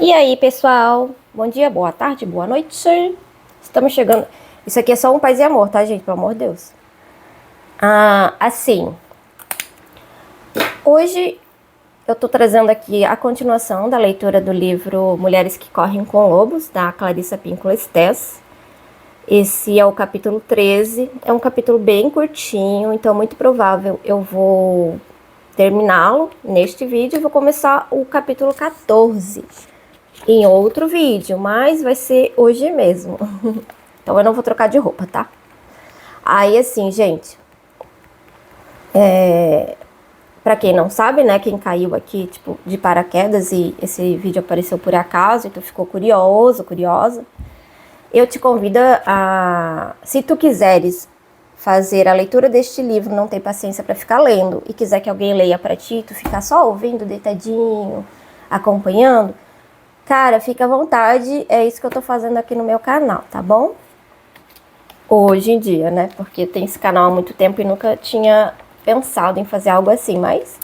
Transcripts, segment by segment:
E aí, pessoal? Bom dia, boa tarde, boa noite. Estamos chegando. Isso aqui é só um paz e amor, tá, gente? Pelo amor de Deus. Assim, hoje eu tô trazendo aqui a continuação da leitura do livro Mulheres que Correm com Lobos, da Clarissa Pinkola Estés. Esse é o capítulo 13. É um capítulo bem curtinho, então muito provável eu vou terminá-lo neste vídeo e vou começar o capítulo 14 em outro vídeo, mas vai ser hoje mesmo. Então eu não vou trocar de roupa, tá? Aí assim, gente, pra quem não sabe, né, quem caiu aqui, tipo, de paraquedas e esse vídeo apareceu por acaso, então ficou curioso, curiosa, eu te convido a, se tu quiseres fazer a leitura deste livro, não tem paciência pra ficar lendo e quiser que alguém leia pra ti, tu ficar só ouvindo, deitadinho, acompanhando, cara, fica à vontade, é isso que eu tô fazendo aqui no meu canal, tá bom? Hoje em dia, né? Porque tem esse canal há muito tempo e nunca tinha pensado em fazer algo assim, mas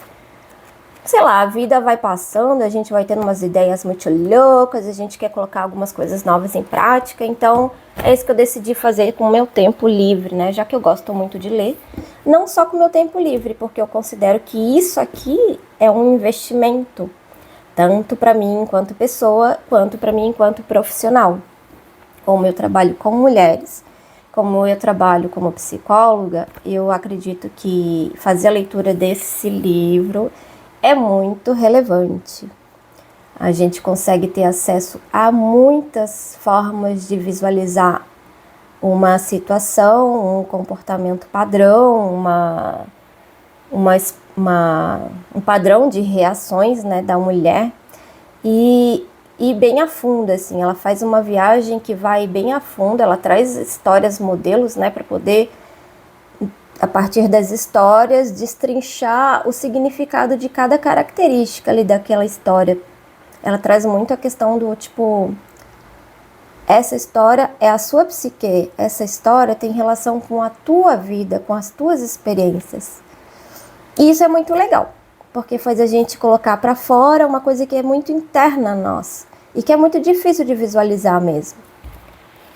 sei lá, a vida vai passando, a gente vai tendo umas ideias muito loucas, a gente quer colocar algumas coisas novas em prática, então é isso que eu decidi fazer com o meu tempo livre, né? Já que eu gosto muito de ler, não só com o meu tempo livre, porque eu considero que isso aqui é um investimento, tanto para mim enquanto pessoa, quanto para mim enquanto profissional. Como eu trabalho com mulheres, como eu trabalho como psicóloga, eu acredito que fazer a leitura desse livro é muito relevante. A gente consegue ter acesso a muitas formas de visualizar uma situação, um comportamento padrão, um padrão de reações, né, da mulher e bem a fundo, assim, ela faz uma viagem que vai bem a fundo, ela traz histórias, modelos, né, para poder, a partir das histórias, destrinchar o significado de cada característica ali daquela história. Ela traz muito a questão do, tipo, essa história é a sua psique, essa história tem relação com a tua vida, com as tuas experiências. E isso é muito legal, porque faz a gente colocar para fora uma coisa que é muito interna a nós e que é muito difícil de visualizar mesmo.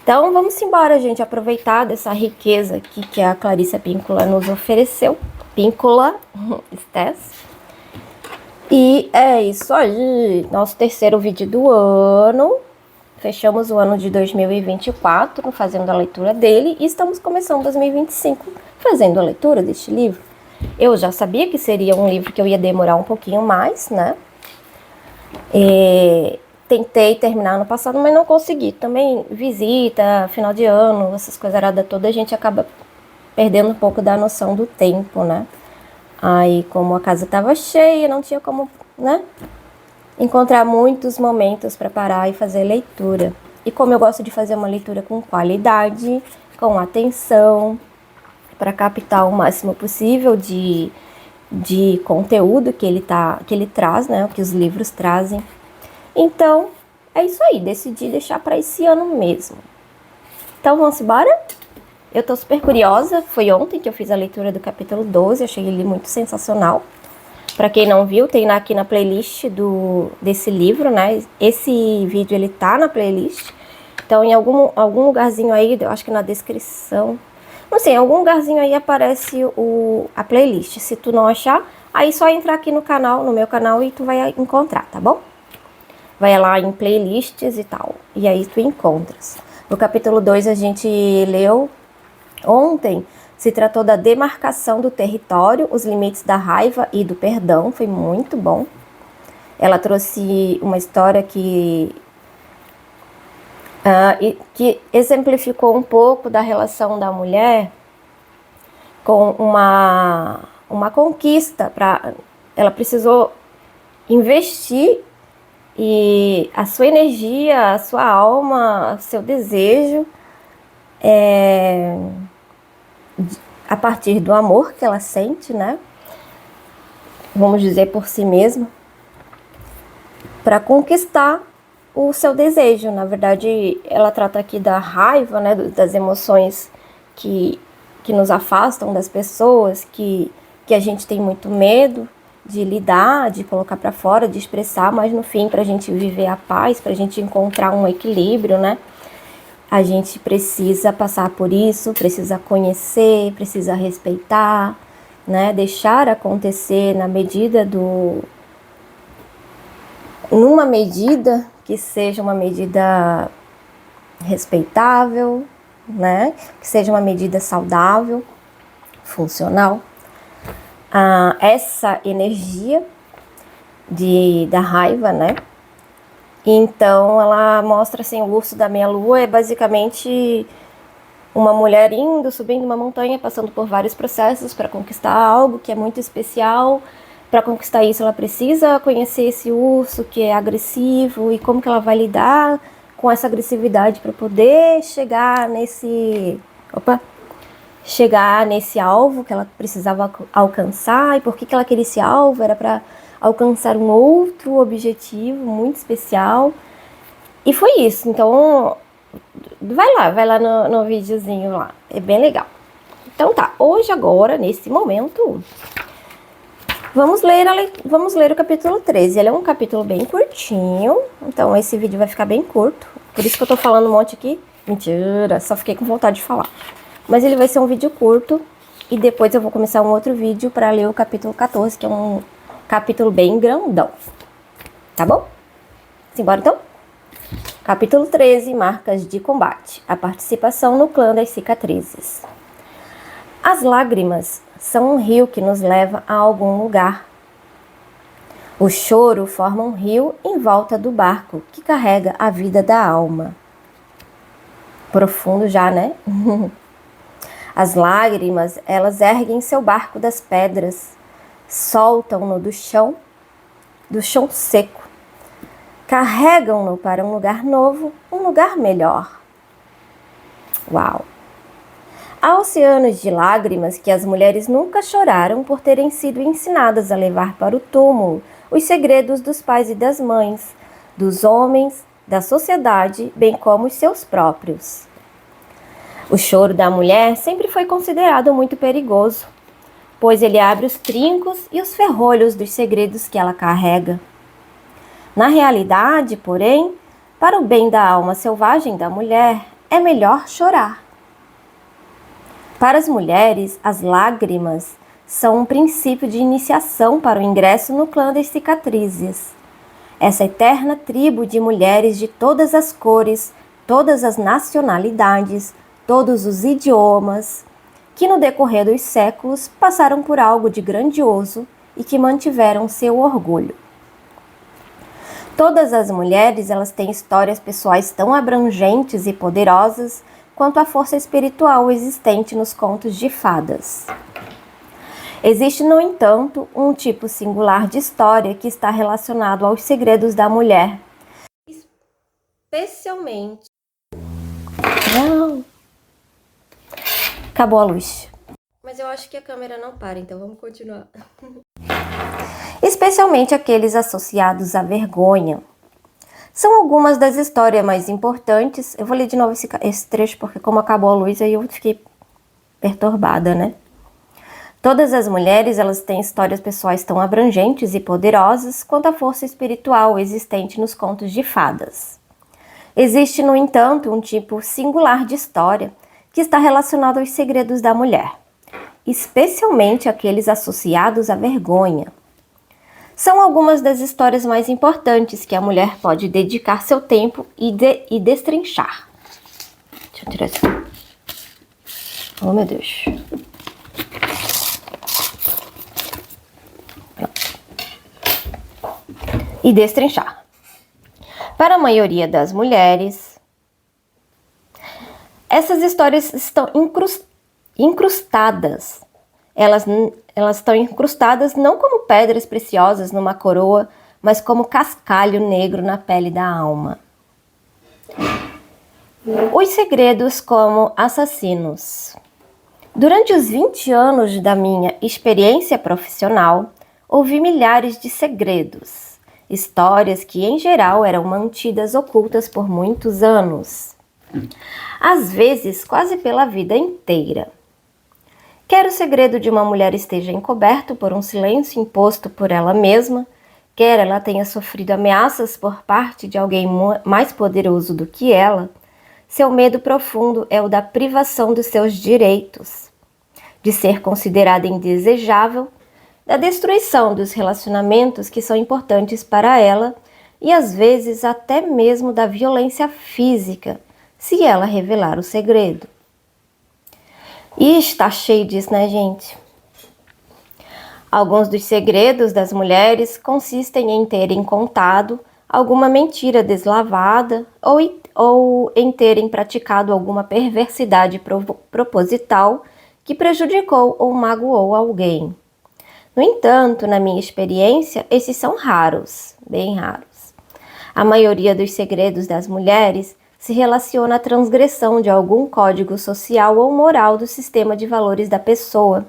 Então vamos embora, gente, aproveitar dessa riqueza aqui que a Clarissa Pinkola nos ofereceu. Pinkola Estés. E é isso aí, nosso terceiro vídeo do ano. Fechamos o ano de 2024 fazendo a leitura dele e estamos começando 2025 fazendo a leitura deste livro. Eu já sabia que seria um livro que eu ia demorar um pouquinho mais, né? Tentei terminar no passado, mas não consegui. Também visita, final de ano, essas coisaradas todas, a gente acaba perdendo um pouco da noção do tempo, né? Aí, como a casa estava cheia, não tinha como, né, encontrar muitos momentos para parar e fazer leitura. E como eu gosto de fazer uma leitura com qualidade, com atenção, para captar o máximo possível de conteúdo que ele traz, né, o que os livros trazem. Então, é isso aí, decidi deixar para esse ano mesmo. Então, vamos embora? Eu tô super curiosa, foi ontem que eu fiz a leitura do capítulo 12, achei ele muito sensacional. Para quem não viu, tem aqui na playlist desse livro, né? Esse vídeo ele tá na playlist. Então, em algum lugarzinho aí, eu acho que na descrição, não sei, em algum lugarzinho aí aparece a playlist. Se tu não achar, aí só entrar aqui no canal, no meu canal, e tu vai encontrar, tá bom? Vai lá em playlists e tal, e aí tu encontras. No capítulo 2 a gente leu ontem, se tratou da demarcação do território, os limites da raiva e do perdão, foi muito bom. Ela trouxe uma história que exemplificou um pouco da relação da mulher com uma conquista. Ela precisou investir e a sua energia, a sua alma, o seu desejo a partir do amor que ela sente, né? Vamos dizer por si mesma, para conquistar o seu desejo. Na verdade, ela trata aqui da raiva, né? Das emoções que nos afastam das pessoas, que a gente tem muito medo. de lidar, de colocar para fora, de expressar, mas no fim, para a gente viver a paz, para a gente encontrar um equilíbrio, né? A gente precisa passar por isso, precisa conhecer, precisa respeitar, né? Deixar acontecer numa medida que seja uma medida respeitável, né? Que seja uma medida saudável, funcional. Essa energia da raiva, né? Então ela mostra assim, o urso da meia-lua é basicamente uma mulher subindo uma montanha, passando por vários processos para conquistar algo que é muito especial. Para conquistar isso, ela precisa conhecer esse urso que é agressivo e como que ela vai lidar com essa agressividade para poder chegar nesse alvo que ela precisava alcançar. E por que ela queria esse alvo? Era para alcançar um outro objetivo muito especial. E foi isso. Então, vai lá no videozinho lá. É bem legal. Então tá, hoje agora, nesse momento, vamos ler o capítulo 13. Ele é um capítulo bem curtinho, então esse vídeo vai ficar bem curto. Por isso que eu tô falando um monte aqui. Mentira, só fiquei com vontade de falar. Mas ele vai ser um vídeo curto e depois eu vou começar um outro vídeo para ler o capítulo 14, que é um capítulo bem grandão. Tá bom? Simbora então? Capítulo 13, Marcas de Combate. A participação no clã das cicatrizes. As lágrimas são um rio que nos leva a algum lugar. O choro forma um rio em volta do barco que carrega a vida da alma. Profundo já, né? As lágrimas, elas erguem seu barco das pedras, soltam-no do chão seco, carregam-no para um lugar novo, um lugar melhor. Uau! Há oceanos de lágrimas que as mulheres nunca choraram por terem sido ensinadas a levar para o túmulo os segredos dos pais e das mães, dos homens, da sociedade, bem como os seus próprios. O choro da mulher sempre foi considerado muito perigoso, pois ele abre os trincos e os ferrolhos dos segredos que ela carrega. Na realidade, porém, para o bem da alma selvagem da mulher, é melhor chorar. Para as mulheres, as lágrimas são um princípio de iniciação para o ingresso no clã das cicatrizes. Essa eterna tribo de mulheres de todas as cores, todas as nacionalidades, todos os idiomas, que no decorrer dos séculos passaram por algo de grandioso e que mantiveram seu orgulho. Todas as mulheres, elas têm histórias pessoais tão abrangentes e poderosas quanto a força espiritual existente nos contos de fadas. Existe, no entanto, um tipo singular de história que está relacionado aos segredos da mulher, especialmente... Não. Acabou a luz. Mas eu acho que a câmera não para, então vamos continuar. Especialmente aqueles associados à vergonha. São algumas das histórias mais importantes. Eu vou ler de novo esse trecho, porque como acabou a luz, aí eu fiquei perturbada, né? Todas as mulheres, elas têm histórias pessoais tão abrangentes e poderosas quanto a força espiritual existente nos contos de fadas. Existe, no entanto, um tipo singular de história que está relacionado aos segredos da mulher, especialmente aqueles associados à vergonha. São algumas das histórias mais importantes que a mulher pode dedicar seu tempo e destrinchar. Deixa eu tirar isso aqui. Oh, meu Deus. E destrinchar. Para a maioria das mulheres, essas histórias estão incrustadas. Elas estão incrustadas não como pedras preciosas numa coroa, mas como cascalho negro na pele da alma. Os segredos como assassinos. Durante os 20 anos da minha experiência profissional, ouvi milhares de segredos, histórias que em geral eram mantidas ocultas por muitos anos. Às vezes, quase pela vida inteira. Quer o segredo de uma mulher esteja encoberto por um silêncio imposto por ela mesma, quer ela tenha sofrido ameaças por parte de alguém mais poderoso do que ela, seu medo profundo é o da privação dos seus direitos, de ser considerada indesejável, da destruição dos relacionamentos que são importantes para ela e às vezes até mesmo da violência física, se ela revelar o segredo. E está cheio disso, né, gente? Alguns dos segredos das mulheres consistem em terem contado alguma mentira deslavada ou em terem praticado alguma perversidade proposital que prejudicou ou magoou alguém. No entanto, na minha experiência, esses são raros, bem raros. A maioria dos segredos das mulheres se relaciona à transgressão de algum código social ou moral do sistema de valores da pessoa,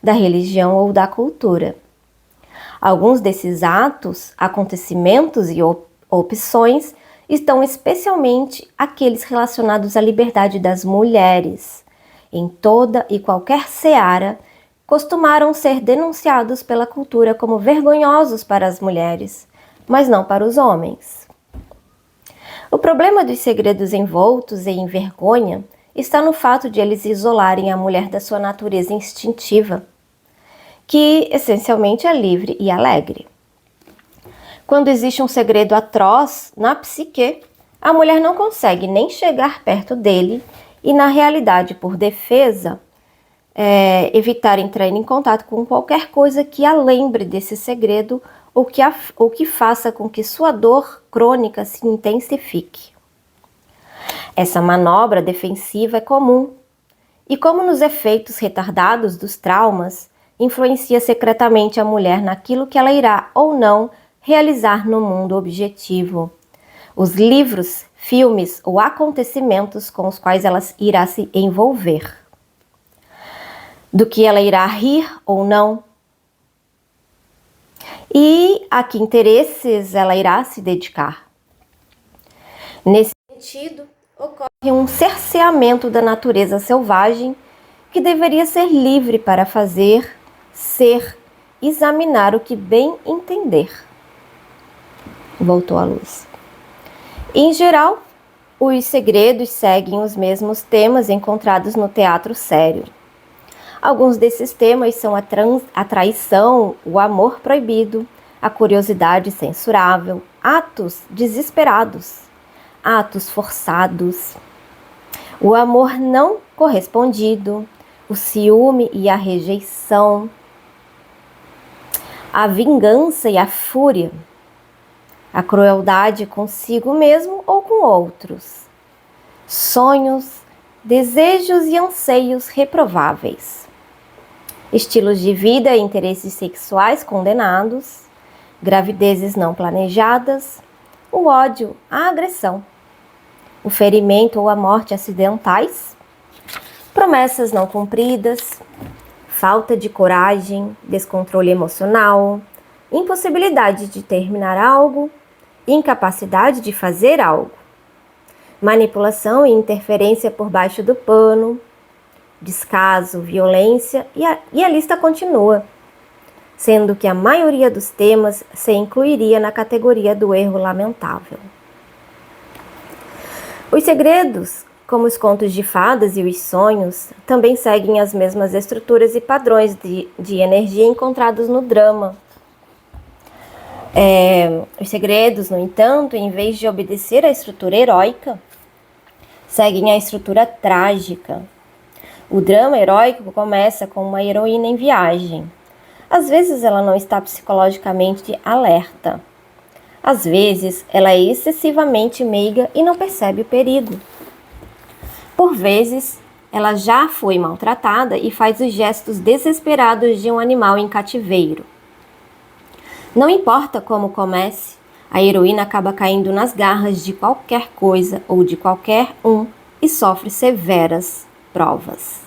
da religião ou da cultura. Alguns desses atos, acontecimentos e opções estão especialmente aqueles relacionados à liberdade das mulheres. Em toda e qualquer seara, costumaram ser denunciados pela cultura como vergonhosos para as mulheres, mas não para os homens. O problema dos segredos envoltos em vergonha está no fato de eles isolarem a mulher da sua natureza instintiva, que essencialmente é livre e alegre. Quando existe um segredo atroz na psique, a mulher não consegue nem chegar perto dele e, na realidade, por defesa, evitar entrar em contato com qualquer coisa que a lembre desse segredo ou que faça com que sua dor crônica se intensifique. Essa manobra defensiva é comum e, como nos efeitos retardados dos traumas, influencia secretamente a mulher naquilo que ela irá ou não realizar no mundo objetivo. Os livros, filmes ou acontecimentos com os quais ela irá se envolver. Do que ela irá rir ou não. E a que interesses ela irá se dedicar. Nesse sentido, ocorre um cerceamento da natureza selvagem que deveria ser livre para fazer, ser, examinar o que bem entender. Voltou à luz. Em geral, os segredos seguem os mesmos temas encontrados no teatro sério. Alguns desses temas são a traição, o amor proibido, a curiosidade censurável, atos desesperados, atos forçados, o amor não correspondido, o ciúme e a rejeição, a vingança e a fúria, a crueldade consigo mesmo ou com outros, sonhos, desejos e anseios reprováveis, estilos de vida e interesses sexuais condenados, gravidezes não planejadas, o ódio, a agressão, o ferimento ou a morte acidentais, promessas não cumpridas, falta de coragem, descontrole emocional, impossibilidade de terminar algo, incapacidade de fazer algo, manipulação e interferência por baixo do pano, descaso, violência e a lista continua, sendo que a maioria dos temas se incluiria na categoria do erro lamentável. Os segredos, como os contos de fadas e os sonhos, também seguem as mesmas estruturas e padrões de energia encontrados no drama. Os segredos, no entanto, em vez de obedecer à estrutura heróica, seguem a estrutura trágica. O drama heróico começa com uma heroína em viagem. Às vezes ela não está psicologicamente alerta. Às vezes ela é excessivamente meiga e não percebe o perigo. Por vezes ela já foi maltratada e faz os gestos desesperados de um animal em cativeiro. Não importa como comece, a heroína acaba caindo nas garras de qualquer coisa ou de qualquer um e sofre severas provas.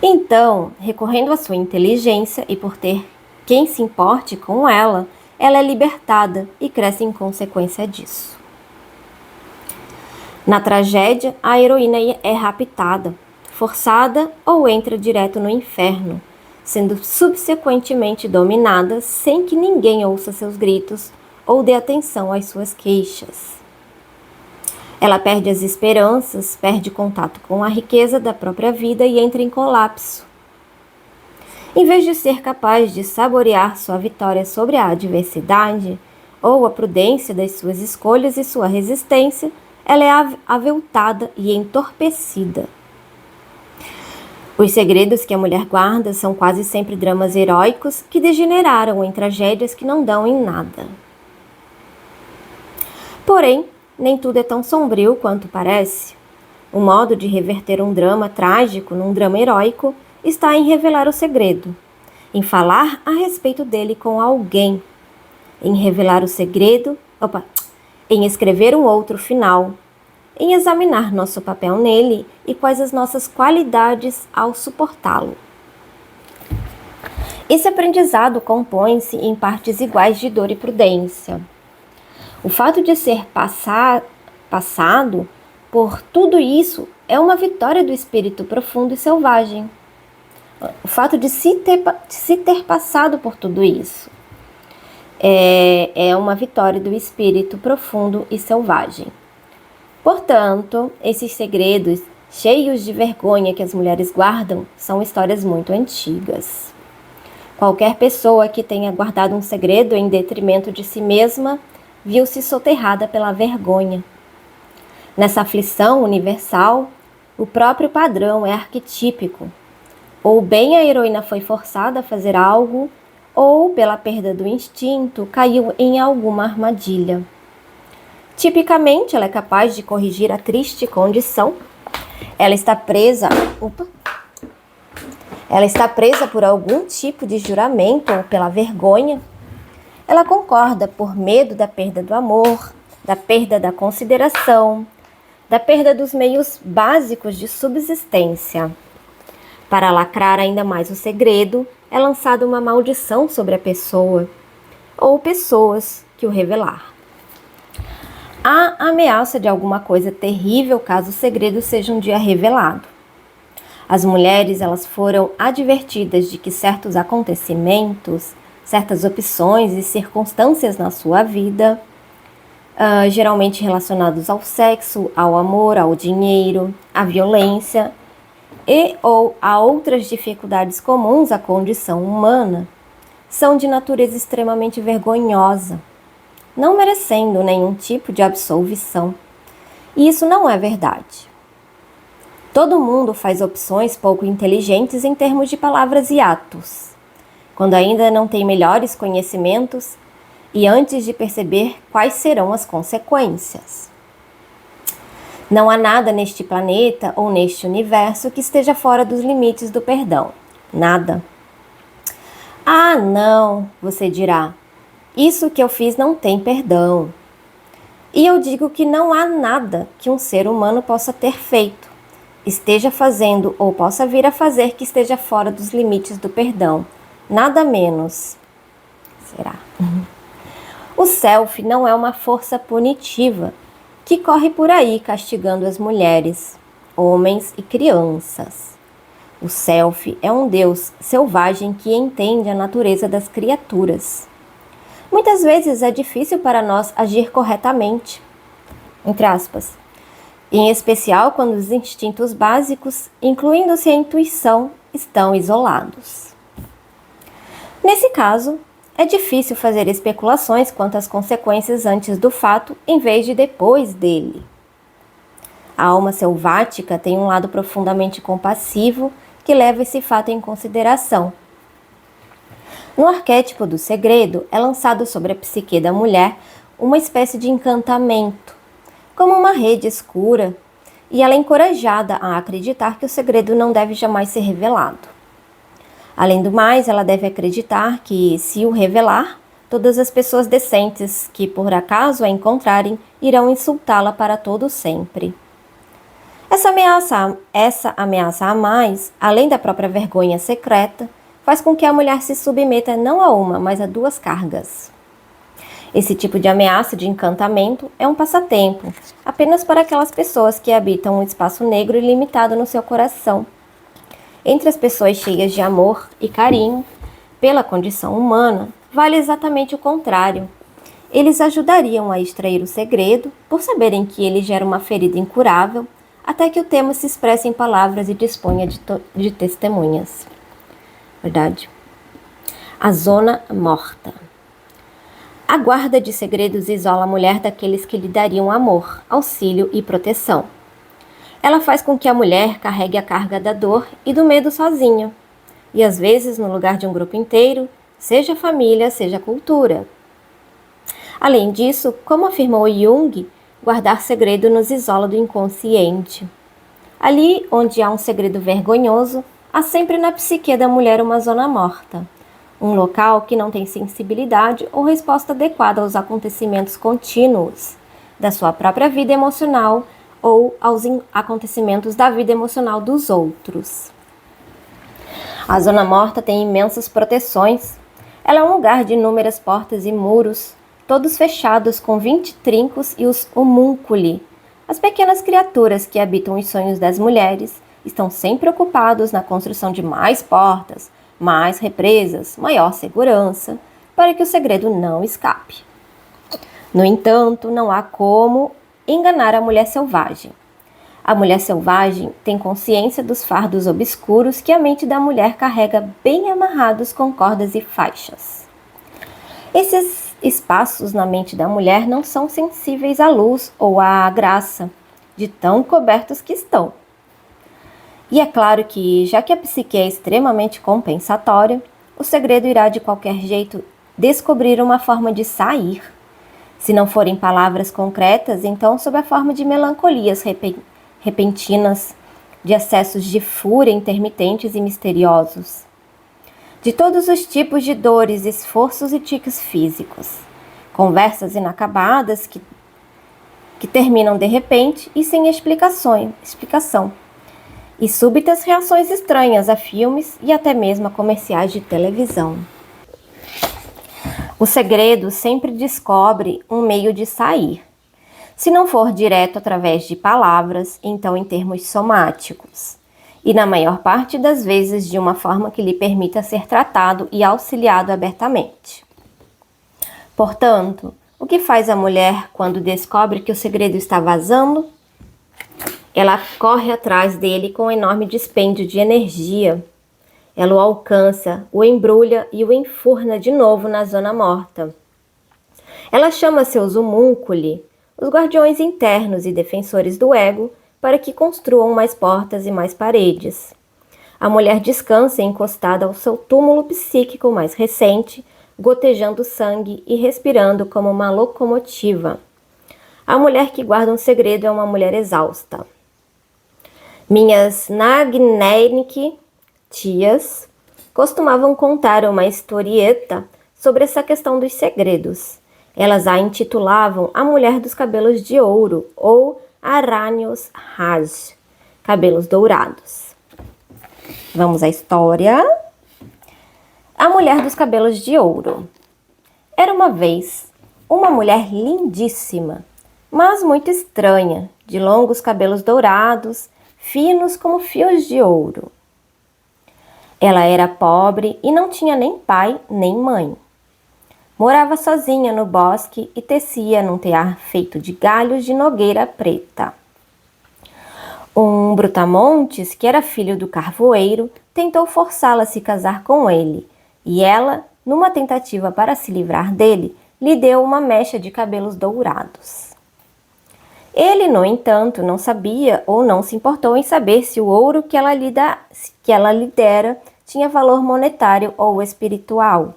Então, recorrendo à sua inteligência e por ter quem se importe com ela, ela é libertada e cresce em consequência disso. Na tragédia, a heroína é raptada, forçada ou entra direto no inferno, sendo subsequentemente dominada sem que ninguém ouça seus gritos ou dê atenção às suas queixas. Ela perde as esperanças, perde contato com a riqueza da própria vida e entra em colapso. Em vez de ser capaz de saborear sua vitória sobre a adversidade ou a prudência das suas escolhas e sua resistência, ela é aviltada e entorpecida. Os segredos que a mulher guarda são quase sempre dramas heróicos que degeneraram em tragédias que não dão em nada. Porém, nem tudo é tão sombrio quanto parece. O modo de reverter um drama trágico num drama heróico está em revelar o segredo, em falar a respeito dele com alguém, em revelar o segredo, em escrever um outro final, em examinar nosso papel nele e quais as nossas qualidades ao suportá-lo. Esse aprendizado compõe-se em partes iguais de dor e prudência. O fato de ser passado por tudo isso é uma vitória do espírito profundo e selvagem. O fato de se ter passado por tudo isso é uma vitória do espírito profundo e selvagem. Portanto, esses segredos cheios de vergonha que as mulheres guardam são histórias muito antigas. Qualquer pessoa que tenha guardado um segredo em detrimento de si mesma viu-se soterrada pela vergonha. Nessa aflição universal, o próprio padrão é arquetípico. Ou bem a heroína foi forçada a fazer algo, ou, pela perda do instinto, caiu em alguma armadilha. Tipicamente, ela é capaz de corrigir a triste condição. Ela está presa por algum tipo de juramento ou pela vergonha. Ela concorda por medo da perda do amor, da perda da consideração, da perda dos meios básicos de subsistência. Para lacrar ainda mais o segredo, é lançada uma maldição sobre a pessoa ou pessoas que o revelar. Há ameaça de alguma coisa terrível caso o segredo seja um dia revelado. As mulheres elas foram advertidas de que certos acontecimentos, certas opções e circunstâncias na sua vida, geralmente relacionados ao sexo, ao amor, ao dinheiro, à violência e ou a outras dificuldades comuns à condição humana, são de natureza extremamente vergonhosa, não merecendo nenhum tipo de absolvição. E isso não é verdade. Todo mundo faz opções pouco inteligentes em termos de palavras e atos, quando ainda não tem melhores conhecimentos e antes de perceber quais serão as consequências. Não há nada neste planeta ou neste universo que esteja fora dos limites do perdão. Nada. Ah, não, você dirá. Isso que eu fiz não tem perdão. E eu digo que não há nada que um ser humano possa ter feito, esteja fazendo ou possa vir a fazer que esteja fora dos limites do perdão. Nada menos. Será? O self não é uma força punitiva que corre por aí castigando as mulheres, homens e crianças. O self é um Deus selvagem que entende a natureza das criaturas. Muitas vezes é difícil para nós agir corretamente, entre aspas, em especial quando os instintos básicos, incluindo-se a intuição, estão isolados. Nesse caso, é difícil fazer especulações quanto às consequências antes do fato, em vez de depois dele. A alma selvática tem um lado profundamente compassivo que leva esse fato em consideração. No arquétipo do segredo, é lançado sobre a psique da mulher uma espécie de encantamento, como uma rede escura, e ela é encorajada a acreditar que o segredo não deve jamais ser revelado. Além do mais, ela deve acreditar que, se o revelar, todas as pessoas decentes que por acaso a encontrarem irão insultá-la para todo sempre. Essa ameaça a mais, além da própria vergonha secreta, faz com que a mulher se submeta não a uma, mas a duas cargas. Esse tipo de ameaça de encantamento é um passatempo, apenas para aquelas pessoas que habitam um espaço negro ilimitado no seu coração. Entre as pessoas cheias de amor e carinho pela condição humana, vale exatamente o contrário. Eles ajudariam a extrair o segredo, por saberem que ele gera uma ferida incurável, até que o tema se expresse em palavras e disponha de testemunhas. Verdade? A zona morta. A guarda de segredos isola a mulher daqueles que lhe dariam amor, auxílio e proteção. Ela faz com que a mulher carregue a carga da dor e do medo sozinha, e às vezes, no lugar de um grupo inteiro, seja família, seja cultura. Além disso, como afirmou Jung, guardar segredo nos isola do inconsciente. Ali onde há um segredo vergonhoso, há sempre na psique da mulher uma zona morta. Um local que não tem sensibilidade ou resposta adequada aos acontecimentos contínuos da sua própria vida emocional ou aos acontecimentos da vida emocional dos outros. A zona morta tem imensas proteções. Ela é um lugar de inúmeras portas e muros, todos fechados com 20 trincos e os homúnculi. As pequenas criaturas que habitam os sonhos das mulheres estão sempre ocupados na construção de mais portas, mais represas, maior segurança, para que o segredo não escape. No entanto, não há como enganar a mulher selvagem. A mulher selvagem tem consciência dos fardos obscuros que a mente da mulher carrega bem amarrados com cordas e faixas. Esses espaços na mente da mulher não são sensíveis à luz ou à graça, de tão cobertos que estão. E é claro que, já que a psique é extremamente compensatória, o segredo irá de qualquer jeito descobrir uma forma de sair. Se não forem palavras concretas, então sob a forma de melancolias repentinas, de acessos de fúria intermitentes e misteriosos. De todos os tipos de dores, esforços e tiques físicos. Conversas inacabadas que terminam de repente e sem explicação. E súbitas reações estranhas a filmes e até mesmo a comerciais de televisão. O segredo sempre descobre um meio de sair. Se não for direto através de palavras, então em termos somáticos. E na maior parte das vezes de uma forma que lhe permita ser tratado e auxiliado abertamente. Portanto, o que faz a mulher quando descobre que o segredo está vazando? Ela corre atrás dele com um enorme dispêndio de energia. Ela o alcança, o embrulha e o enfurna de novo na zona morta. Ela chama seus homúnculi, os guardiões internos e defensores do ego, para que construam mais portas e mais paredes. A mulher descansa encostada ao seu túmulo psíquico mais recente, gotejando sangue e respirando como uma locomotiva. A mulher que guarda um segredo é uma mulher exausta. Minhas Nagnenic tias costumavam contar uma historieta sobre essa questão dos segredos. Elas a intitulavam a Mulher dos Cabelos de Ouro ou Aranios Raj, cabelos dourados. Vamos à história. A Mulher dos Cabelos de Ouro. Era uma vez uma mulher lindíssima, mas muito estranha, de longos cabelos dourados, finos como fios de ouro. Ela era pobre e não tinha nem pai nem mãe. Morava sozinha no bosque e tecia num tear feito de galhos de nogueira preta. Um brutamontes, que era filho do carvoeiro, tentou forçá-la a se casar com ele, e ela, numa tentativa para se livrar dele, lhe deu uma mecha de cabelos dourados. Ele, no entanto, não sabia ou não se importou em saber se o ouro que ela lhe dera tinha valor monetário ou espiritual.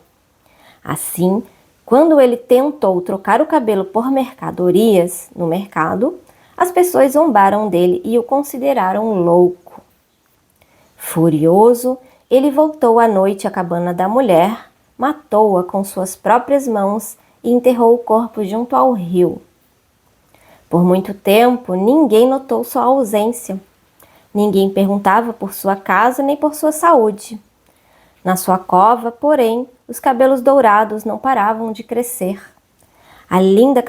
Assim, quando ele tentou trocar o cabelo por mercadorias no mercado, as pessoas zombaram dele e o consideraram louco. Furioso, ele voltou à noite à cabana da mulher, matou-a com suas próprias mãos e enterrou o corpo junto ao rio. Por muito tempo, ninguém notou sua ausência. Ninguém perguntava por sua casa nem por sua saúde. Na sua cova, porém, os cabelos dourados não paravam de crescer. A linda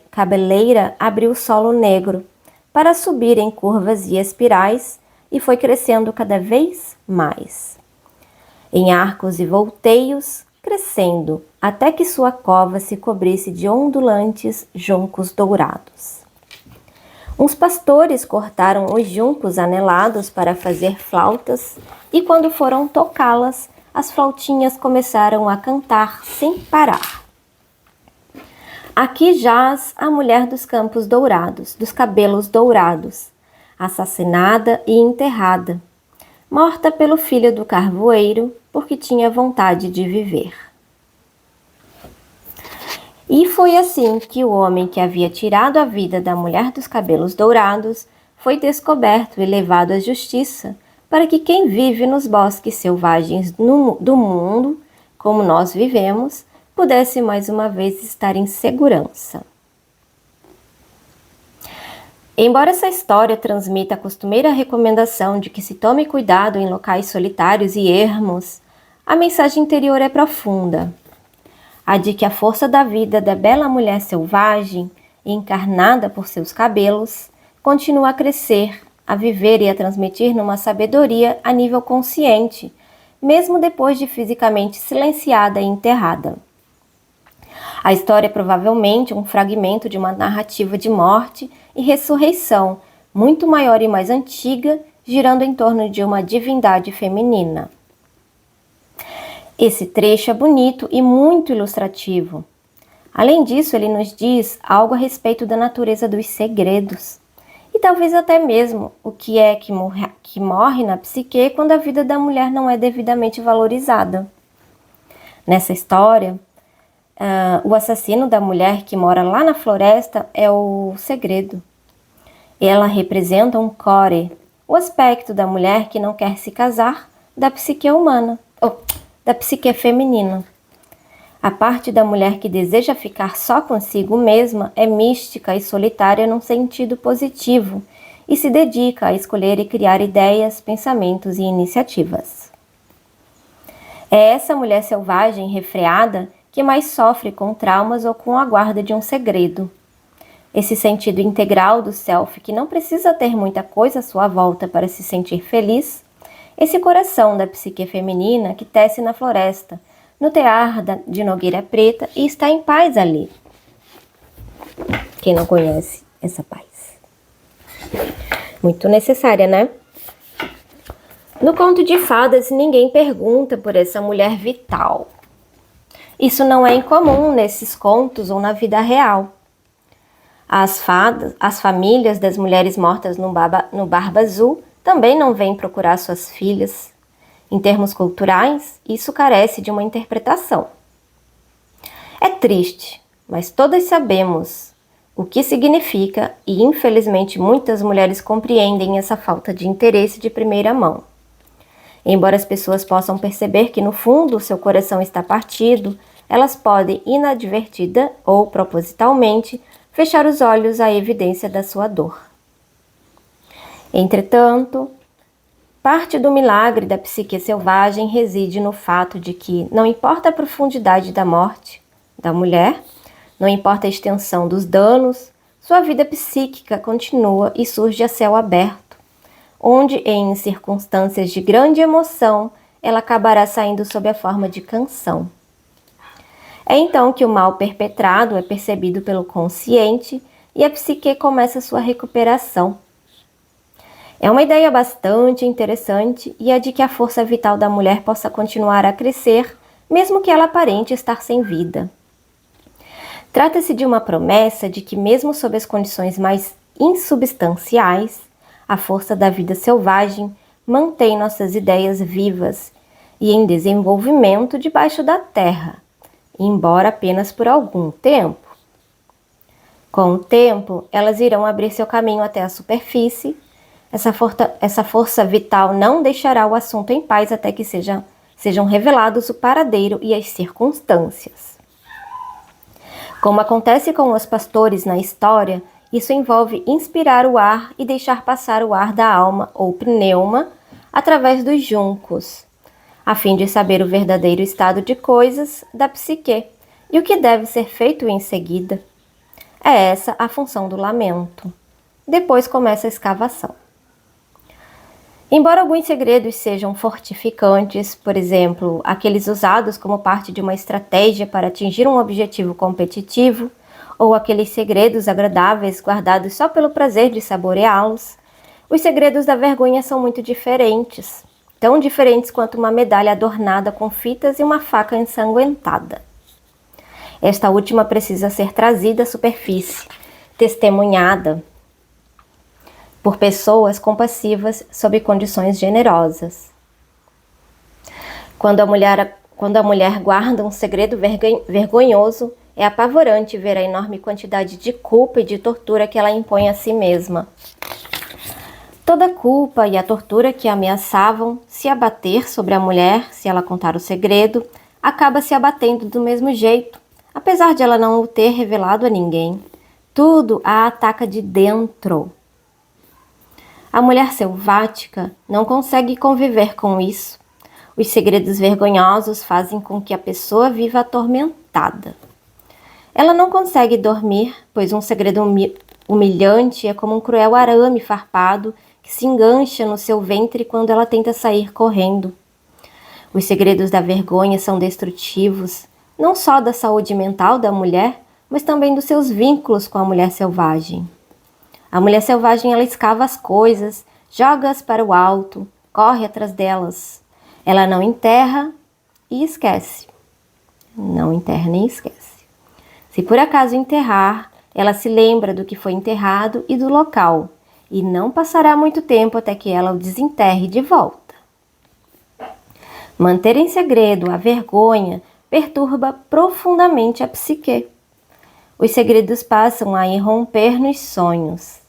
cabeleira abriu o solo negro para subir em curvas e espirais e foi crescendo cada vez mais. Em arcos e volteios, crescendo, até que sua cova se cobrisse de ondulantes juncos dourados. Uns pastores cortaram os juncos anelados para fazer flautas, e quando foram tocá-las, as flautinhas começaram a cantar sem parar. Aqui jaz a mulher dos campos dourados, dos cabelos dourados, assassinada e enterrada, morta pelo filho do carvoeiro, porque tinha vontade de viver. E foi assim que o homem que havia tirado a vida da mulher dos cabelos dourados foi descoberto e levado à justiça, para que quem vive nos bosques selvagens do mundo, como nós vivemos, pudesse mais uma vez estar em segurança. Embora essa história transmita a costumeira recomendação de que se tome cuidado em locais solitários e ermos, a mensagem interior é profunda. A de que a força da vida da bela mulher selvagem, encarnada por seus cabelos, continua a crescer, a viver e a transmitir numa sabedoria a nível consciente, mesmo depois de fisicamente silenciada e enterrada. A história é provavelmente um fragmento de uma narrativa de morte e ressurreição, muito maior e mais antiga, girando em torno de uma divindade feminina. Esse trecho é bonito e muito ilustrativo. Além disso, ele nos diz algo a respeito da natureza dos segredos. E talvez até mesmo o que é que morre na psique quando a vida da mulher não é devidamente valorizada. Nessa história, o assassino da mulher que mora lá na floresta é o segredo. Ela representa um core, o aspecto da mulher que não quer se casar, da psique humana, da psique feminina. A parte da mulher que deseja ficar só consigo mesma é mística e solitária num sentido positivo e se dedica a escolher e criar ideias, pensamentos e iniciativas. É essa mulher selvagem refreada que mais sofre com traumas ou com a guarda de um segredo. Esse sentido integral do self que não precisa ter muita coisa à sua volta para se sentir feliz, esse coração da psique feminina que tece na floresta, no tear de Nogueira Preta e está em paz ali. Quem não conhece essa paz? Muito necessária, né? No conto de fadas, ninguém pergunta por essa mulher vital. Isso não é incomum nesses contos ou na vida real. As famílias das mulheres mortas no Barba Azul também não vêm procurar suas filhas. Em termos culturais, isso carece de uma interpretação. É triste, mas todas sabemos o que significa e, infelizmente, muitas mulheres compreendem essa falta de interesse de primeira mão. Embora as pessoas possam perceber que, no fundo, seu coração está partido, elas podem, inadvertida ou propositalmente, fechar os olhos à evidência da sua dor. Entretanto, parte do milagre da psique selvagem reside no fato de que, não importa a profundidade da morte da mulher, não importa a extensão dos danos, sua vida psíquica continua e surge a céu aberto, onde, em circunstâncias de grande emoção, ela acabará saindo sob a forma de canção. É então que o mal perpetrado é percebido pelo consciente e a psique começa sua recuperação. É uma ideia bastante interessante e a de que a força vital da mulher possa continuar a crescer, mesmo que ela aparente estar sem vida. Trata-se de uma promessa de que, mesmo sob as condições mais insubstanciais, a força da vida selvagem mantém nossas ideias vivas e em desenvolvimento debaixo da terra, embora apenas por algum tempo. Com o tempo, elas irão abrir seu caminho até a superfície. Essa força vital não deixará o assunto em paz até que sejam revelados o paradeiro e as circunstâncias. Como acontece com os pastores na história, isso envolve inspirar o ar e deixar passar o ar da alma ou pneuma através dos juncos, a fim de saber o verdadeiro estado de coisas da psique E o que deve ser feito em seguida? É essa a função do lamento. Depois começa a escavação. Embora alguns segredos sejam fortificantes, por exemplo, aqueles usados como parte de uma estratégia para atingir um objetivo competitivo, ou aqueles segredos agradáveis guardados só pelo prazer de saboreá-los, os segredos da vergonha são muito diferentes, tão diferentes quanto uma medalha adornada com fitas e uma faca ensanguentada. Esta última precisa ser trazida à superfície, testemunhada por pessoas compassivas sob condições generosas. Quando a mulher guarda um segredo vergonhoso, é apavorante ver a enorme quantidade de culpa e de tortura que ela impõe a si mesma. Toda a culpa e a tortura que ameaçavam se abater sobre a mulher se ela contar o segredo, acaba se abatendo do mesmo jeito, apesar de ela não o ter revelado a ninguém. Tudo a ataca de dentro. A mulher selvática não consegue conviver com isso. Os segredos vergonhosos fazem com que a pessoa viva atormentada. Ela não consegue dormir, pois um segredo humilhante é como um cruel arame farpado que se engancha no seu ventre quando ela tenta sair correndo. Os segredos da vergonha são destrutivos, não só da saúde mental da mulher, mas também dos seus vínculos com a mulher selvagem. A mulher selvagem, ela escava as coisas, joga-as para o alto, corre atrás delas. Ela não enterra e esquece. Não enterra nem esquece. Se por acaso enterrar, ela se lembra do que foi enterrado e do local, e não passará muito tempo até que ela o desenterre de volta. Manter em segredo a vergonha perturba profundamente a psique. Os segredos passam a irromper nos sonhos.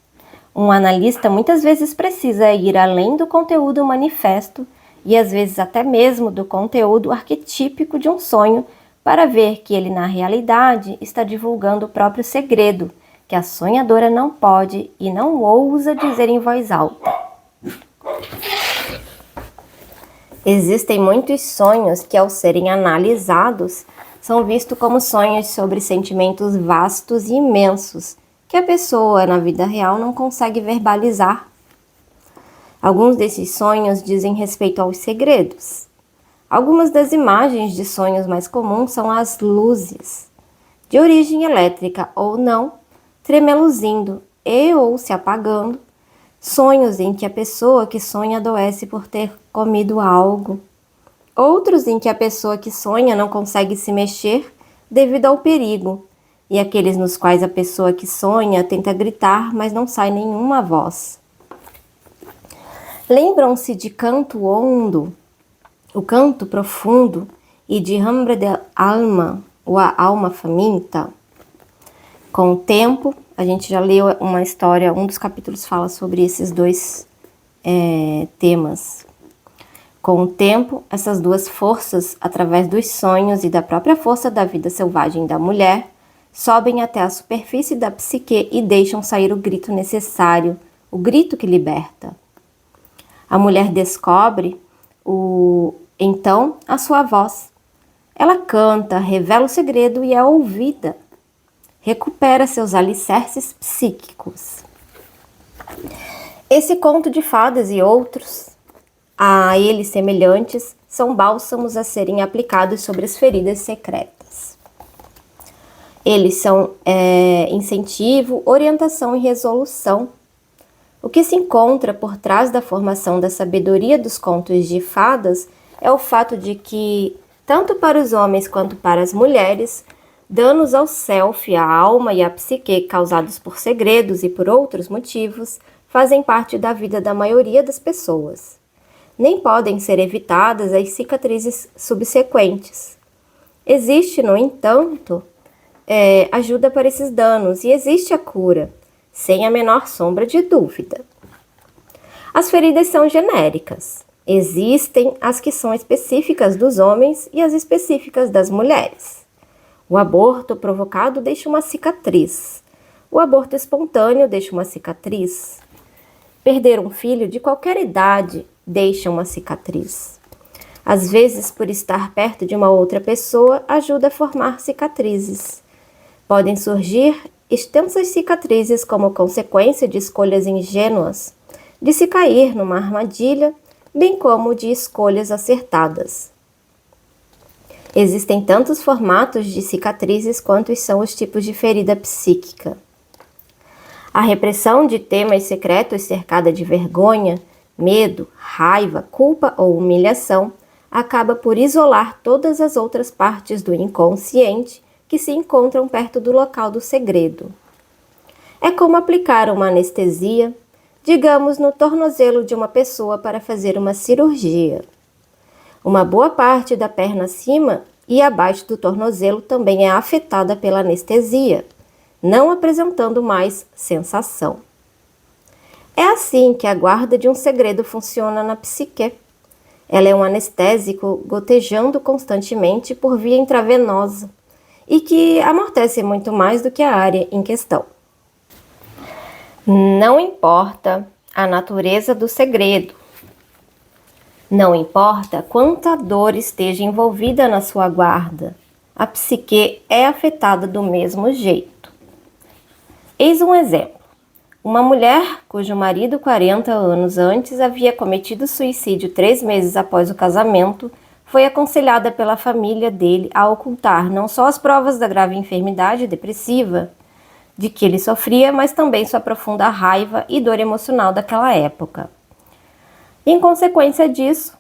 Um analista muitas vezes precisa ir além do conteúdo manifesto e às vezes até mesmo do conteúdo arquetípico de um sonho para ver que ele na realidade está divulgando o próprio segredo, que a sonhadora não pode e não ousa dizer em voz alta. Existem muitos sonhos que, ao serem analisados, são vistos como sonhos sobre sentimentos vastos e imensos, que a pessoa, na vida real, não consegue verbalizar. Alguns desses sonhos dizem respeito aos segredos. Algumas das imagens de sonhos mais comuns são as luzes, de origem elétrica ou não, tremeluzindo e ou se apagando, sonhos em que a pessoa que sonha adoece por ter comido algo, outros em que a pessoa que sonha não consegue se mexer devido ao perigo, e aqueles nos quais a pessoa que sonha tenta gritar, mas não sai nenhuma voz. Lembram-se de Canto Hondo, o canto profundo, e de Hambre del Alma, ou a alma faminta? Com o tempo, a gente já leu uma história, um dos capítulos fala sobre esses dois temas. Com o tempo, essas duas forças, através dos sonhos e da própria força da vida selvagem da mulher, sobem até a superfície da psique e deixam sair o grito necessário, o grito que liberta. A mulher descobre, então, a sua voz. Ela canta, revela o segredo e é ouvida. Recupera seus alicerces psíquicos. Esse conto de fadas e outros, a eles semelhantes, são bálsamos a serem aplicados sobre as feridas secretas. Eles são incentivo, orientação e resolução. O que se encontra por trás da formação da sabedoria dos contos de fadas é o fato de que, tanto para os homens quanto para as mulheres, danos ao self, à alma e à psique causados por segredos e por outros motivos fazem parte da vida da maioria das pessoas. Nem podem ser evitadas as cicatrizes subsequentes. Existe, no entanto, ajuda para esses danos e existe a cura, sem a menor sombra de dúvida. As feridas são genéricas. Existem as que são específicas dos homens e as específicas das mulheres. O aborto provocado deixa uma cicatriz. O aborto espontâneo deixa uma cicatriz. Perder um filho de qualquer idade deixa uma cicatriz. Às vezes, por estar perto de uma outra pessoa, ajuda a formar cicatrizes. Podem surgir extensas cicatrizes como consequência de escolhas ingênuas, de se cair numa armadilha, bem como de escolhas acertadas. Existem tantos formatos de cicatrizes quanto são os tipos de ferida psíquica. A repressão de temas secretos cercada de vergonha, medo, raiva, culpa ou humilhação acaba por isolar todas as outras partes do inconsciente que se encontram perto do local do segredo. É como aplicar uma anestesia, digamos, no tornozelo de uma pessoa para fazer uma cirurgia. Uma boa parte da perna acima e abaixo do tornozelo também é afetada pela anestesia, não apresentando mais sensação. É assim que a guarda de um segredo funciona na psique. Ela é um anestésico gotejando constantemente por via intravenosa e que amortece muito mais do que a área em questão. Não importa a natureza do segredo, não importa quanta dor esteja envolvida na sua guarda, a psique é afetada do mesmo jeito. Eis um exemplo. Uma mulher cujo marido 40 anos antes havia cometido suicídio 3 meses após o casamento, foi aconselhada pela família dele a ocultar não só as provas da grave enfermidade depressiva de que ele sofria, mas também sua profunda raiva e dor emocional daquela época. Em consequência disso,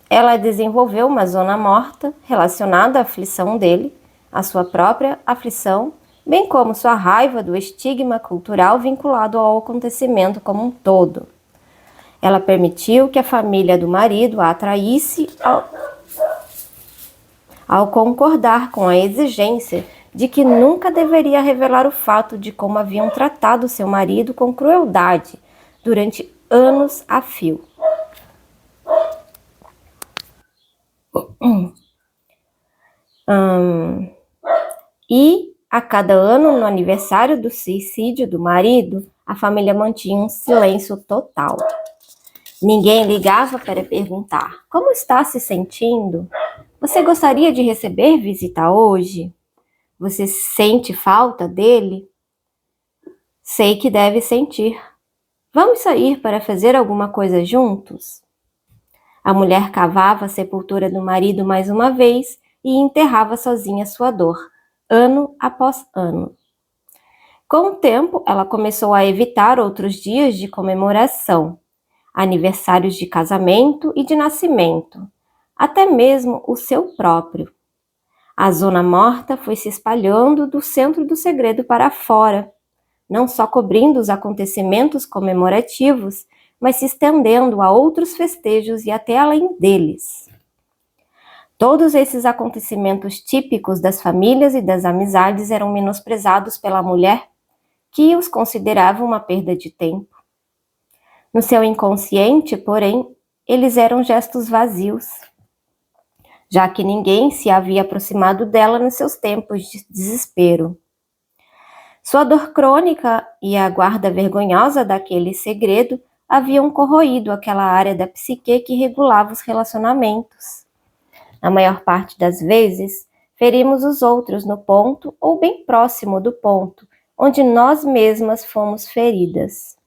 ela desenvolveu uma zona morta relacionada à aflição dele, à sua própria aflição, bem como sua raiva do estigma cultural vinculado ao acontecimento como um todo. Ela permitiu que a família do marido a atraísse ao concordar com a exigência de que nunca deveria revelar o fato de como haviam tratado seu marido com crueldade durante anos a fio. E a cada ano, no aniversário do suicídio do marido, a família mantinha um silêncio total. Ninguém ligava para perguntar: como está se sentindo? Você gostaria de receber visita hoje? Você sente falta dele? Sei que deve sentir. Vamos sair para fazer alguma coisa juntos? A mulher cavava a sepultura do marido mais uma vez e enterrava sozinha sua dor, ano após ano. Com o tempo, ela começou a evitar outros dias de comemoração, aniversários de casamento e de nascimento, até mesmo o seu próprio. A zona morta foi se espalhando do centro do segredo para fora, não só cobrindo os acontecimentos comemorativos, mas se estendendo a outros festejos e até além deles. Todos esses acontecimentos típicos das famílias e das amizades eram menosprezados pela mulher, que os considerava uma perda de tempo. No seu inconsciente, porém, eles eram gestos vazios, já que ninguém se havia aproximado dela nos seus tempos de desespero. Sua dor crônica e a guarda vergonhosa daquele segredo haviam corroído aquela área da psique que regulava os relacionamentos. Na maior parte das vezes, ferimos os outros no ponto ou bem próximo do ponto, onde nós mesmas fomos feridas.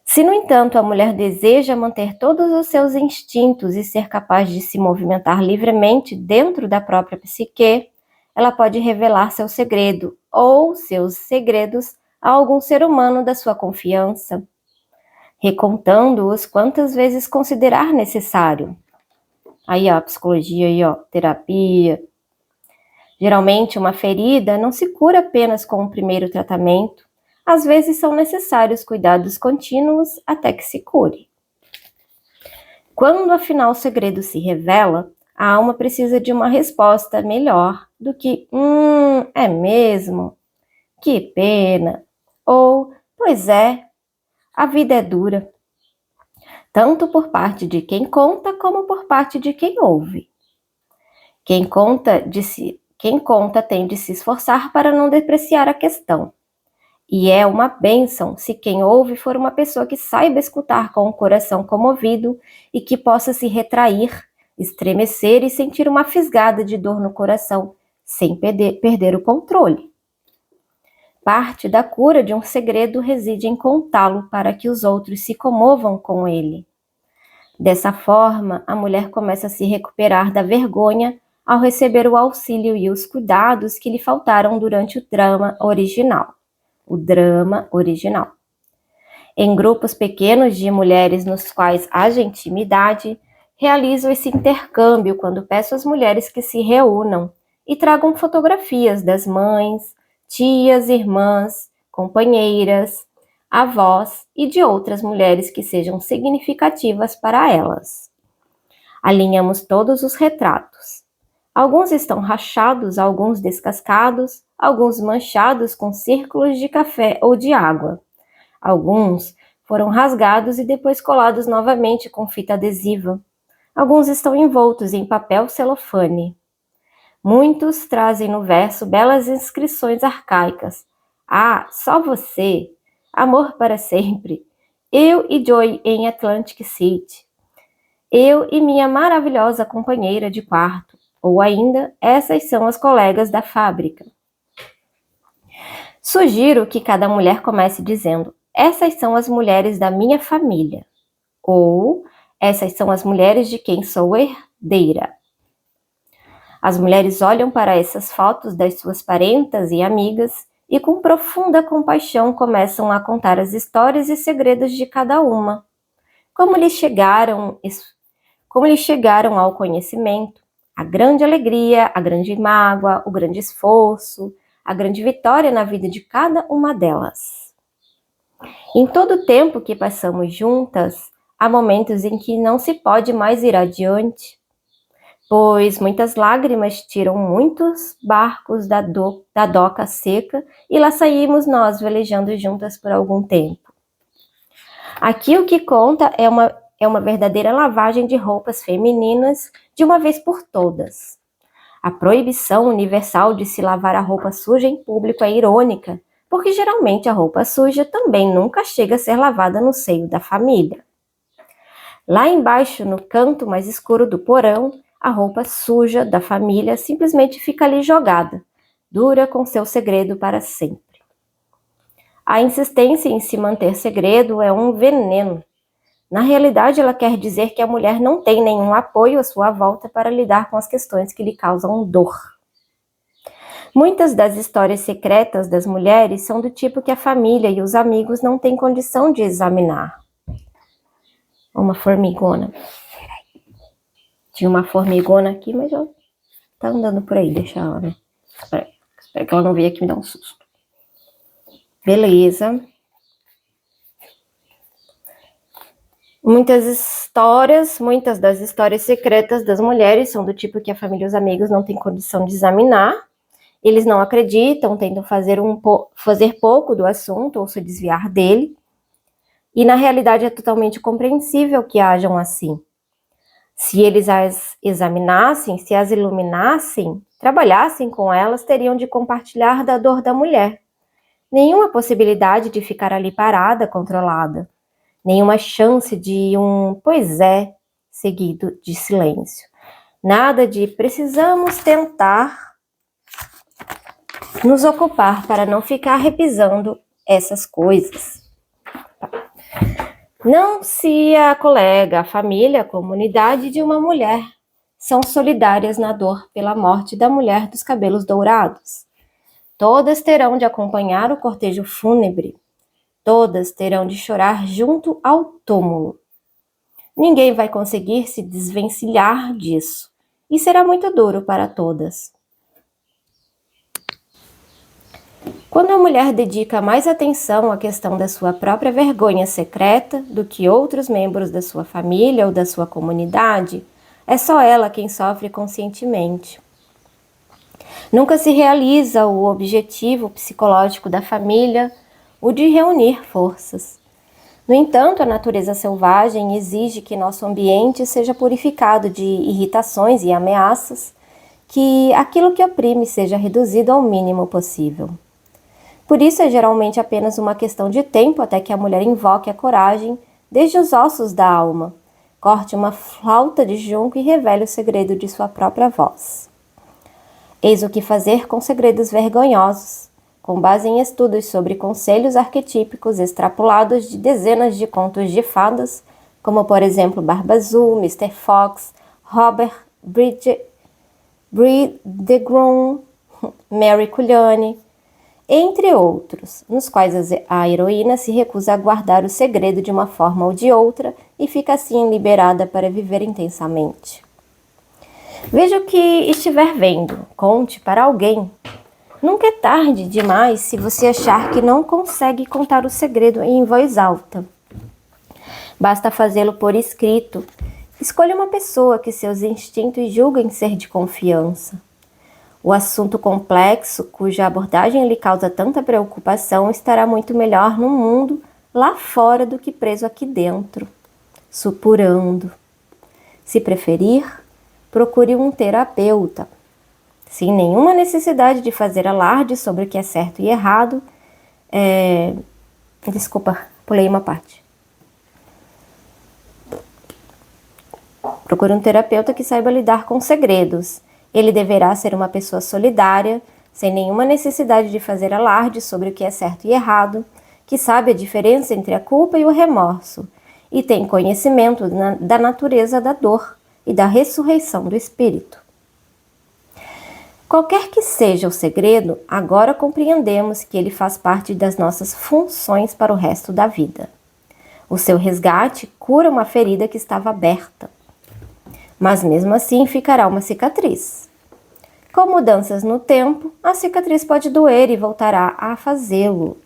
Se, no entanto, a mulher deseja manter todos os seus instintos e ser capaz de se movimentar livremente dentro da própria psique, ela pode revelar seu segredo ou seus segredos a algum ser humano da sua confiança, recontando-os quantas vezes considerar necessário. Aí, ó, psicologia, aí, ó, terapia. Geralmente, uma ferida não se cura apenas com o primeiro tratamento. Às vezes são necessários cuidados contínuos até que se cure. Quando, afinal, o segredo se revela, a alma precisa de uma resposta melhor do que é mesmo? Que pena! Ou, pois é, a vida é dura. Tanto por parte de quem conta, como por parte de quem ouve. Quem conta tem de se esforçar para não depreciar a questão. E é uma bênção se quem ouve for uma pessoa que saiba escutar com o coração comovido e que possa se retrair, estremecer e sentir uma fisgada de dor no coração, sem perder o controle. Parte da cura de um segredo reside em contá-lo para que os outros se comovam com ele. Dessa forma, a mulher começa a se recuperar da vergonha ao receber o auxílio e os cuidados que lhe faltaram durante o drama original. Em grupos pequenos de mulheres nos quais haja intimidade, realizo esse intercâmbio quando peço às mulheres que se reúnam e tragam fotografias das mães, tias, irmãs, companheiras, avós e de outras mulheres que sejam significativas para elas. Alinhamos todos os retratos. Alguns estão rachados, alguns descascados, alguns manchados com círculos de café ou de água. Alguns foram rasgados e depois colados novamente com fita adesiva. Alguns estão envoltos em papel celofane. Muitos trazem no verso belas inscrições arcaicas. Ah, só você! Amor para sempre! Eu e Joy em Atlantic City. Eu e minha maravilhosa companheira de quarto. Ou ainda, essas são as colegas da fábrica. Sugiro que cada mulher comece dizendo: essas são as mulheres da minha família. Ou essas são as mulheres de quem sou herdeira. As mulheres olham para essas fotos das suas parentas e amigas e com profunda compaixão começam a contar as histórias e segredos de cada uma. Como lhes chegaram ao conhecimento, a grande alegria, a grande mágoa, o grande esforço, a grande vitória na vida de cada uma delas. Em todo o tempo que passamos juntas, há momentos em que não se pode mais ir adiante, pois muitas lágrimas tiram muitos barcos da doca seca e lá saímos nós velejando juntas por algum tempo. Aqui o que conta é uma verdadeira lavagem de roupas femininas de uma vez por todas. A proibição universal de se lavar a roupa suja em público é irônica, porque geralmente a roupa suja também nunca chega a ser lavada no seio da família. Lá embaixo, no canto mais escuro do porão, a roupa suja da família simplesmente fica ali jogada, dura com seu segredo para sempre. A insistência em se manter segredo é um veneno. Na realidade, ela quer dizer que a mulher não tem nenhum apoio à sua volta para lidar com as questões que lhe causam dor. Muitas das histórias secretas das mulheres são do tipo que a família e os amigos não têm condição de examinar. Uma formigona. Tinha uma formigona aqui, mas ela tá andando por aí, deixa ela, né? Espero que ela não venha aqui me dar um susto. Beleza. Muitas das histórias secretas das mulheres são do tipo que a família e os amigos não têm condição de examinar. Eles não acreditam, tentam fazer pouco do assunto ou se desviar dele. E na realidade é totalmente compreensível que hajam assim. Se eles as examinassem, se as iluminassem, trabalhassem com elas, teriam de compartilhar da dor da mulher. Nenhuma possibilidade de ficar ali parada, controlada. Nenhuma chance de um pois é, seguido de silêncio. Nada de precisamos tentar nos ocupar para não ficar repisando essas coisas. Não se a colega, a família, a comunidade de uma mulher são solidárias na dor pela morte da mulher dos cabelos dourados. Todas terão de acompanhar o cortejo fúnebre. Todas terão de chorar junto ao túmulo. Ninguém vai conseguir se desvencilhar disso, e será muito duro para todas. Quando a mulher dedica mais atenção à questão da sua própria vergonha secreta do que outros membros da sua família ou da sua comunidade, é só ela quem sofre conscientemente. Nunca se realiza o objetivo psicológico da família, o de reunir forças. No entanto, a natureza selvagem exige que nosso ambiente seja purificado de irritações e ameaças, que aquilo que oprime seja reduzido ao mínimo possível. Por isso é geralmente apenas uma questão de tempo até que a mulher invoque a coragem desde os ossos da alma, corte uma flauta de junco e revele o segredo de sua própria voz. Eis o que fazer com segredos vergonhosos, com base em estudos sobre conselhos arquetípicos extrapolados de dezenas de contos de fadas, como por exemplo Barba Azul, Mr. Fox, Robert Bridegroom, Mary Culione, entre outros, nos quais a heroína se recusa a guardar o segredo de uma forma ou de outra e fica assim liberada para viver intensamente. Veja o que estiver vendo, conte para alguém. Nunca é tarde demais se você achar que não consegue contar o segredo em voz alta. Basta fazê-lo por escrito. Escolha uma pessoa que seus instintos julguem ser de confiança. O assunto complexo, cuja abordagem lhe causa tanta preocupação, estará muito melhor no mundo lá fora do que preso aqui dentro, supurando. Se preferir, procure um terapeuta. Sem nenhuma necessidade de fazer alarde sobre o que é certo e errado. Desculpa, pulei uma parte. Procure um terapeuta que saiba lidar com segredos. Ele deverá ser uma pessoa solidária, sem nenhuma necessidade de fazer alarde sobre o que é certo e errado, que sabe a diferença entre a culpa e o remorso, e tem conhecimento da natureza da dor e da ressurreição do espírito. Qualquer que seja o segredo, agora compreendemos que ele faz parte das nossas funções para o resto da vida. O seu resgate cura uma ferida que estava aberta. Mas mesmo assim ficará uma cicatriz. Com mudanças no tempo, a cicatriz pode doer e voltará a fazê-lo.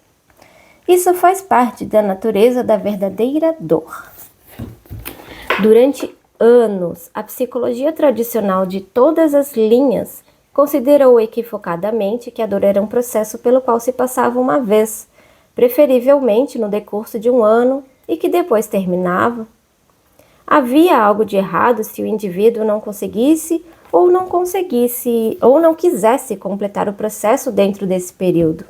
Isso faz parte da natureza da verdadeira dor. Durante anos, a psicologia tradicional de todas as linhas considerou equivocadamente que a dor era um processo pelo qual se passava uma vez, preferivelmente no decurso de um ano, e que depois terminava. Havia algo de errado se o indivíduo não conseguisse ou não quisesse completar o processo dentro desse período.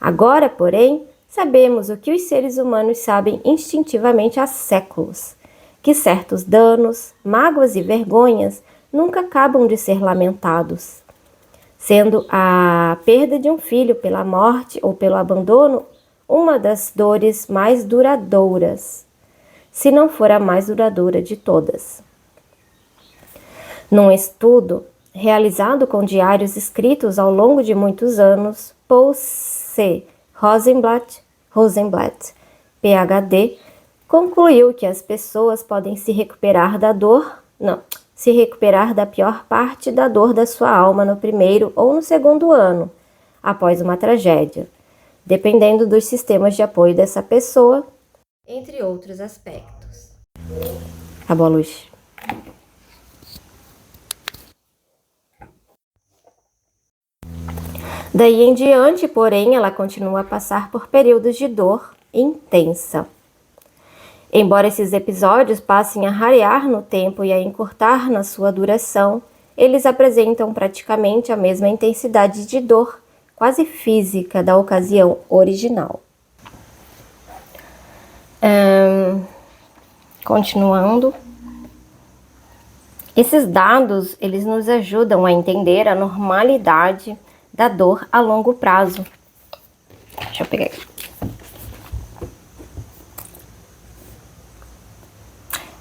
Agora, porém, sabemos o que os seres humanos sabem instintivamente há séculos, que certos danos, mágoas e vergonhas nunca acabam de ser lamentados, sendo a perda de um filho pela morte ou pelo abandono uma das dores mais duradouras, se não for a mais duradoura de todas. Num estudo realizado com diários escritos ao longo de muitos anos, Paul C. Rosenblatt, PhD, concluiu que as pessoas podem se recuperar da pior parte da dor da sua alma no primeiro ou no segundo ano, após uma tragédia, dependendo dos sistemas de apoio dessa pessoa, entre outros aspectos. Acabou a luz. Daí em diante, porém, ela continua a passar por períodos de dor intensa. Embora esses episódios passem a rarear no tempo e a encurtar na sua duração, eles apresentam praticamente a mesma intensidade de dor, quase física, da ocasião original. Continuando, esses dados eles nos ajudam a entender a normalidade da dor a longo prazo. Deixa eu pegar aqui.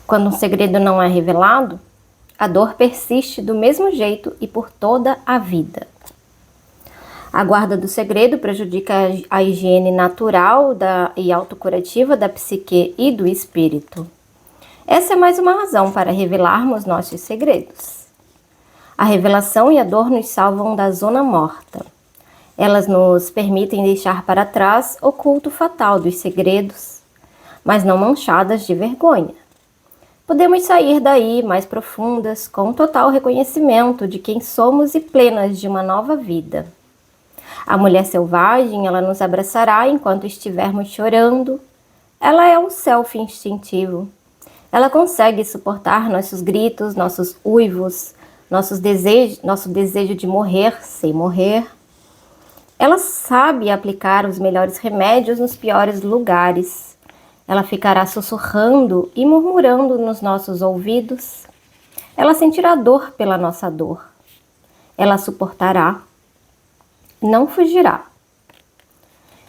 Quando um segredo não é revelado, a dor persiste do mesmo jeito e por toda a vida. A guarda do segredo prejudica a higiene natural e autocurativa da psique e do espírito. Essa é mais uma razão para revelarmos nossos segredos. A revelação e a dor nos salvam da zona morta. Elas nos permitem deixar para trás o culto fatal dos segredos, mas não manchadas de vergonha. Podemos sair daí mais profundas, com total reconhecimento de quem somos e plenas de uma nova vida. A mulher selvagem, ela nos abraçará enquanto estivermos chorando. Ela é um self instintivo. Ela consegue suportar nossos gritos, nossos uivos, nosso desejo de morrer sem morrer. Ela sabe aplicar os melhores remédios nos piores lugares. Ela ficará sussurrando e murmurando nos nossos ouvidos. Ela sentirá dor pela nossa dor. Ela suportará. Não fugirá.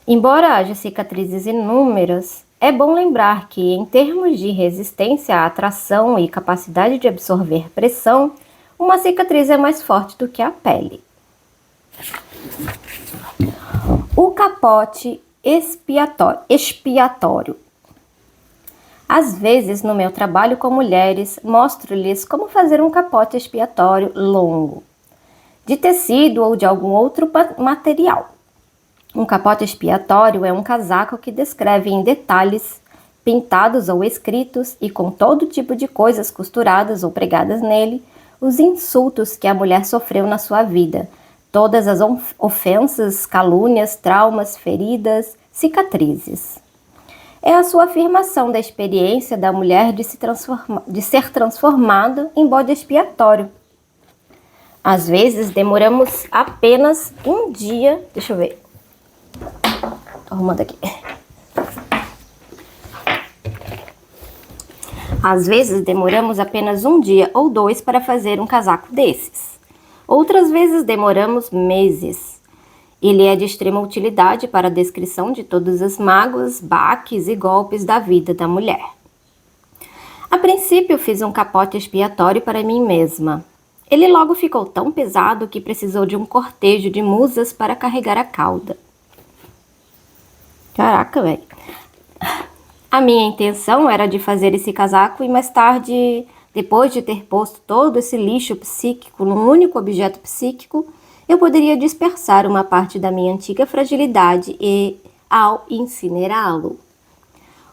Embora haja cicatrizes inúmeras, é bom lembrar que, em termos de resistência à atração e capacidade de absorver pressão, uma cicatriz é mais forte do que a pele. O capote expiatório. Às vezes, no meu trabalho com mulheres, mostro-lhes como fazer um capote expiatório longo, de tecido ou de algum outro material. Um capote expiatório é um casaco que descreve em detalhes, pintados ou escritos e com todo tipo de coisas costuradas ou pregadas nele, os insultos que a mulher sofreu na sua vida, todas as ofensas, calúnias, traumas, feridas, cicatrizes. É a sua afirmação da experiência da mulher de ser transformada em bode expiatório. Às vezes demoramos apenas um dia, deixa eu ver, tô arrumando aqui. Às vezes demoramos apenas um dia ou dois para fazer um casaco desses. Outras vezes demoramos meses. Ele é de extrema utilidade para a descrição de todas as mágoas, baques e golpes da vida da mulher. A princípio fiz um capote expiatório para mim mesma. Ele logo ficou tão pesado que precisou de um cortejo de musas para carregar a cauda. Caraca, velho. A minha intenção era de fazer esse casaco e mais tarde, depois de ter posto todo esse lixo psíquico num único objeto psíquico, eu poderia dispersar uma parte da minha antiga fragilidade ao incinerá-lo.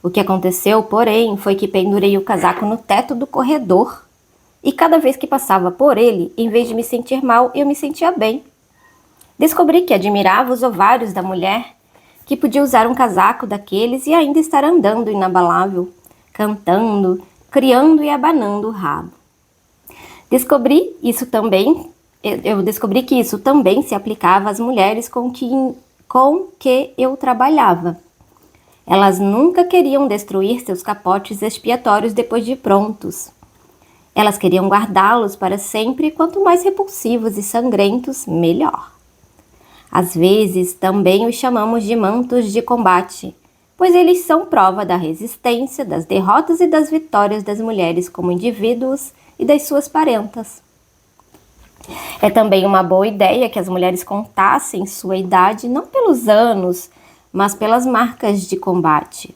O que aconteceu, porém, foi que pendurei o casaco no teto do corredor e cada vez que passava por ele, em vez de me sentir mal, eu me sentia bem. Descobri que admirava os ovários da mulher, que podia usar um casaco daqueles e ainda estar andando inabalável, cantando, criando e abanando o rabo. Eu descobri que isso também se aplicava às mulheres com que eu trabalhava. Elas nunca queriam destruir seus capotes expiatórios depois de prontos. Elas queriam guardá-los para sempre e quanto mais repulsivos e sangrentos, melhor. Às vezes, também os chamamos de mantos de combate, pois eles são prova da resistência, das derrotas e das vitórias das mulheres como indivíduos e das suas parentas. É também uma boa ideia que as mulheres contassem sua idade não pelos anos, mas pelas marcas de combate.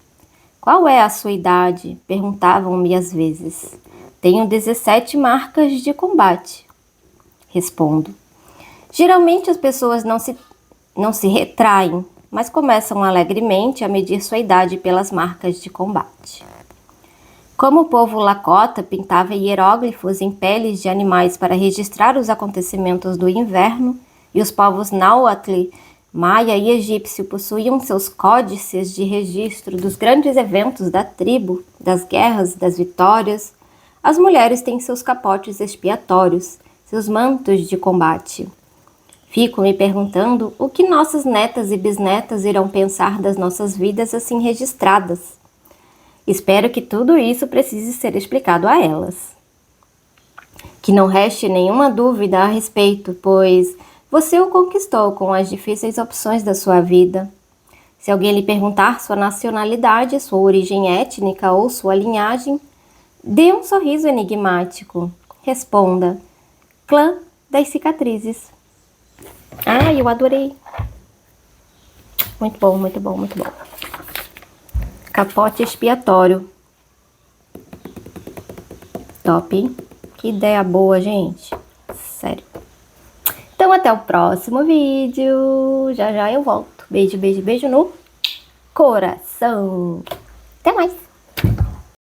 Qual é a sua idade? Perguntavam-me às vezes. Tenho 17 marcas de combate. Respondo. Geralmente as pessoas não se retraem, mas começam alegremente a medir sua idade pelas marcas de combate. Como o povo Lakota pintava hieróglifos em peles de animais para registrar os acontecimentos do inverno, e os povos Nahuatl, Maia e egípcio possuíam seus códices de registro dos grandes eventos da tribo, das guerras, das vitórias, as mulheres têm seus capotes expiatórios, seus mantos de combate. Fico me perguntando o que nossas netas e bisnetas irão pensar das nossas vidas assim registradas. Espero que tudo isso precise ser explicado a elas. Que não reste nenhuma dúvida a respeito, pois você o conquistou com as difíceis opções da sua vida. Se alguém lhe perguntar sua nacionalidade, sua origem étnica ou sua linhagem, dê um sorriso enigmático. Responda: clã das cicatrizes. Ah, eu adorei. Muito bom, muito bom, muito bom. Capote expiatório. Top, hein? Que ideia boa, gente. Sério. Então, até o próximo vídeo. Já já eu volto. Beijo, beijo, beijo no coração. Até mais.